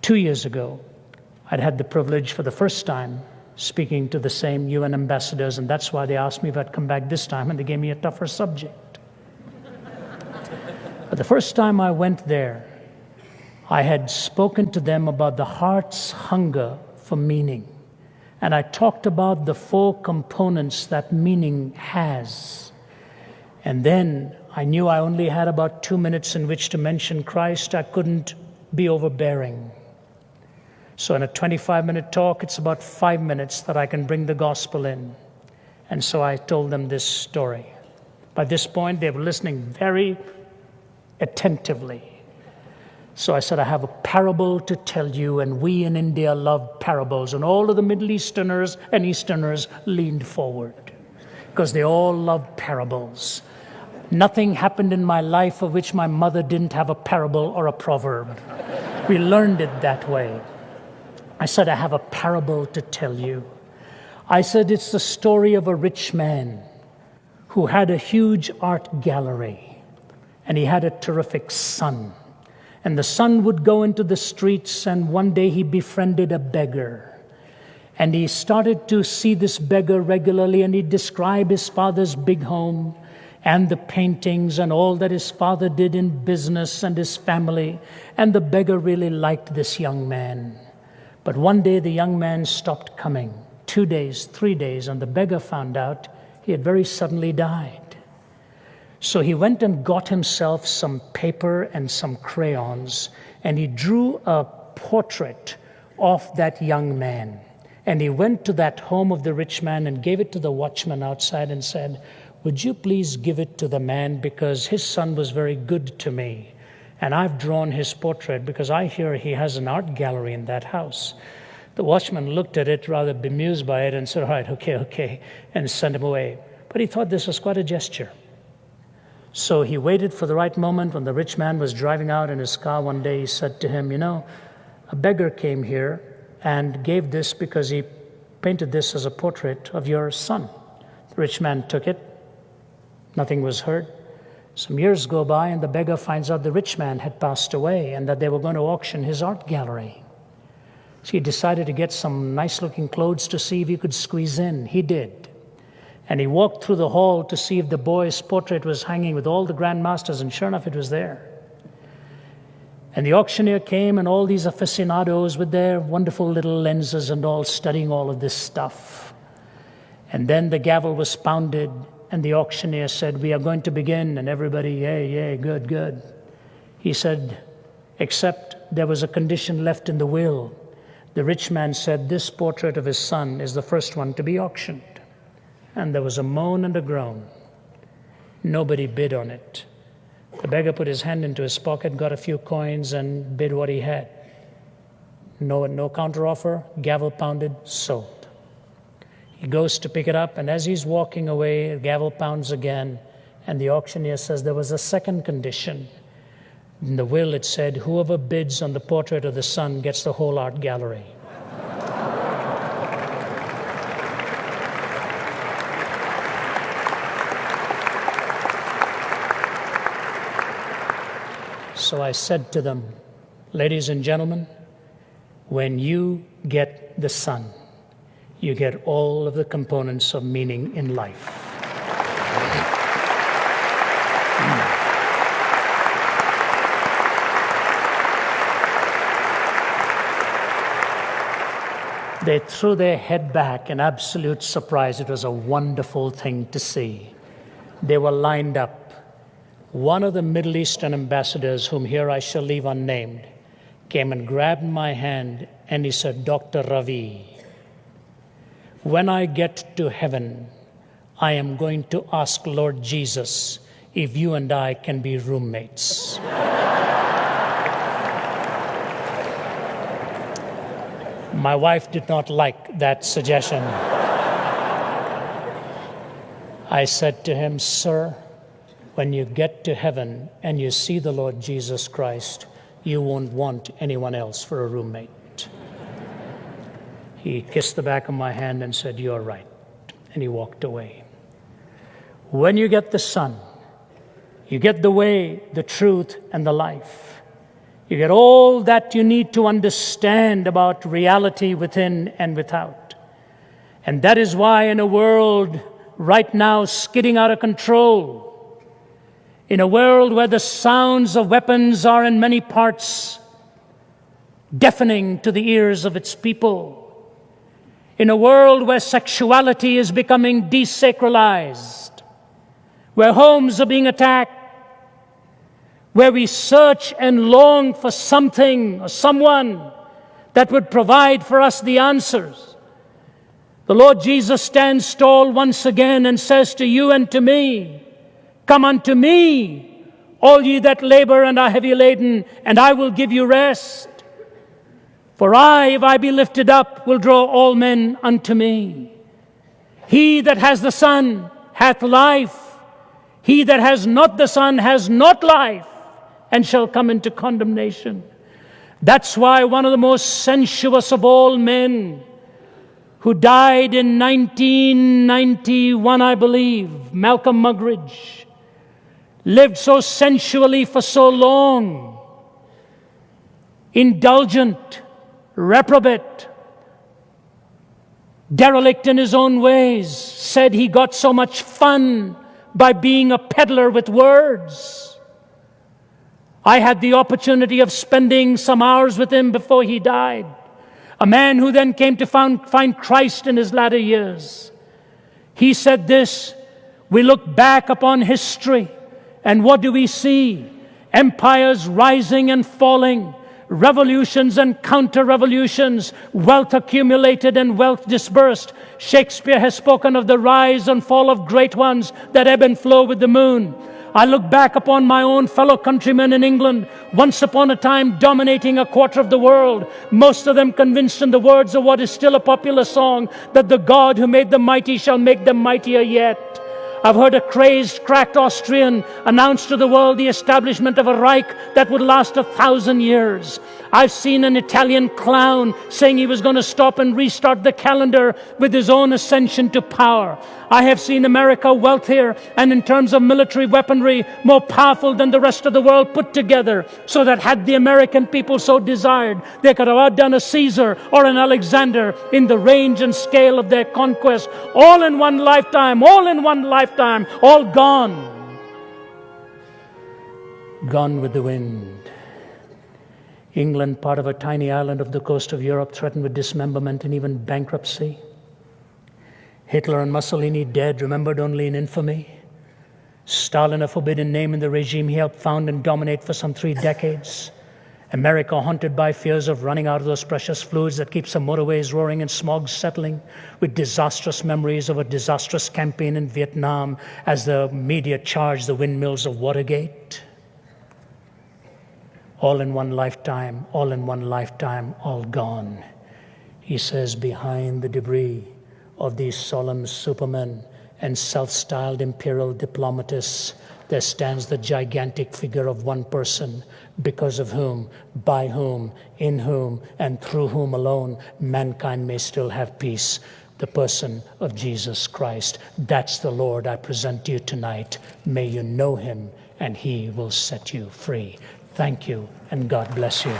2 years ago, I'd had the privilege for the first time speaking to the same UN ambassadors, and that's why they asked me if I'd come back this time, and they gave me a tougher subject. But the first time I went there, I had spoken to them about the heart's hunger for meaning. And I talked about the 4 components that meaning has. And then I knew I only had about 2 minutes in which to mention Christ. I couldn't be overbearing. So in a 25-minute talk, it's about 5 minutes that I can bring the gospel in. And so I told them this story. By this point, they were listening very attentively. So I said, I have a parable to tell you, and we in India love parables. And all of the Middle Easterners and Easterners leaned forward because they all love parables. Nothing happened in my life of which my mother didn't have a parable or a proverb. We learned it that way. I said, I have a parable to tell you. I said, it's the story of a rich man who had a huge art gallery, and he had a terrific son. And the son would go into the streets, and one day he befriended a beggar. And he started to see this beggar regularly, and he'd describe his father's big home and the paintings and all that his father did in business and his family. And the beggar really liked this young man. But one day the young man stopped coming. 2 days, 3 days, and the beggar found out he had very suddenly died. So he went and got himself some paper and some crayons, and he drew a portrait of that young man. And he went to that home of the rich man and gave it to the watchman outside and said, would you please give it to the man, because his son was very good to me. And I've drawn his portrait because I hear he has an art gallery in that house. The watchman looked at it, rather bemused by it, and said, all right, okay, and sent him away. But he thought this was quite a gesture. So he waited for the right moment. When the rich man was driving out in his car one day, he said to him, a beggar came here and gave this because he painted this as a portrait of your son. The rich man took it. Nothing was heard. Some years go by, and the beggar finds out the rich man had passed away and that they were going to auction his art gallery. So he decided to get some nice-looking clothes to see if he could squeeze in. He did. And he walked through the hall to see if the boy's portrait was hanging with all the grandmasters, and sure enough, it was there. And the auctioneer came, and all these aficionados with their wonderful little lenses and all studying all of this stuff. And then the gavel was pounded, and the auctioneer said, we are going to begin, and everybody, yay, good. He said, except there was a condition left in the will. The rich man said, this portrait of his son is the first one to be auctioned. And there was a moan and a groan. Nobody bid on it. The beggar put his hand into his pocket, got a few coins, and bid what he had. No counteroffer, gavel pounded, sold. He goes to pick it up, and as he's walking away, the gavel pounds again, and the auctioneer says there was a second condition. In the will it said, whoever bids on the portrait of the son gets the whole art gallery. So I said to them, ladies and gentlemen, when you get the Son, you get all of the components of meaning in life. They threw their head back in absolute surprise. It was a wonderful thing to see. They were lined up. One of the Middle Eastern ambassadors, whom here I shall leave unnamed, came and grabbed my hand and he said, Dr. Ravi, when I get to heaven, I am going to ask Lord Jesus if you and I can be roommates. My wife did not like that suggestion. I said to him, sir, when you get to heaven and you see the Lord Jesus Christ, you won't want anyone else for a roommate. He kissed the back of my hand and said, you're right. And he walked away. When you get the Son, you get the way, the truth, and the life. You get all that you need to understand about reality within and without. And that is why in a world right now skidding out of control, in a world where the sounds of weapons are in many parts deafening to the ears of its people, in a world where sexuality is becoming desacralized, where homes are being attacked, where we search and long for something or someone that would provide for us the answers, the Lord Jesus stands tall once again and says to you and to me, "Come unto me, all ye that labor and are heavy laden, and I will give you rest. For I, if I be lifted up, will draw all men unto me. He that has the Son hath life. He that has not the Son has not life, and shall come into condemnation." That's why one of the most sensuous of all men, who died in 1991, I believe, Malcolm Muggeridge, lived so sensually for so long, indulgent, reprobate, derelict in his own ways, said he got so much fun by being a peddler with words. I had the opportunity of spending some hours with him before he died, a man who then came to find Christ in his latter years. He said this: we look back upon history, and what do we see? Empires rising and falling, revolutions and counter-revolutions, wealth accumulated and wealth dispersed. Shakespeare has spoken of the rise and fall of great ones that ebb and flow with the moon. I look back upon my own fellow countrymen in England, once upon a time dominating a quarter of the world, most of them convinced in the words of what is still a popular song, that the God who made them mighty shall make them mightier yet. I've heard a crazed, cracked Austrian announce to the world the establishment of a Reich that would last 1,000 years. I've seen an Italian clown saying he was going to stop and restart the calendar with his own ascension to power. I have seen America wealthier and in terms of military weaponry more powerful than the rest of the world put together, so that had the American people so desired, they could have outdone a Caesar or an Alexander in the range and scale of their conquest, all in one lifetime, all gone. Gone with the wind. England, part of a tiny island off the coast of Europe, threatened with dismemberment and even bankruptcy. Hitler and Mussolini dead, remembered only in infamy. Stalin, a forbidden name in the regime he helped found and dominate for some 3 decades. America haunted by fears of running out of those precious fluids that keep some motorways roaring and smog settling, with disastrous memories of a disastrous campaign in Vietnam as the media charged the windmills of Watergate. All in one lifetime, all gone. He says, behind the debris of these solemn supermen and self-styled imperial diplomatists, there stands the gigantic figure of one person, because of whom, by whom, in whom, and through whom alone mankind may still have peace. The person of Jesus Christ. That's the Lord I present to you tonight. May you know him, and he will set you free. Thank you, and God bless you.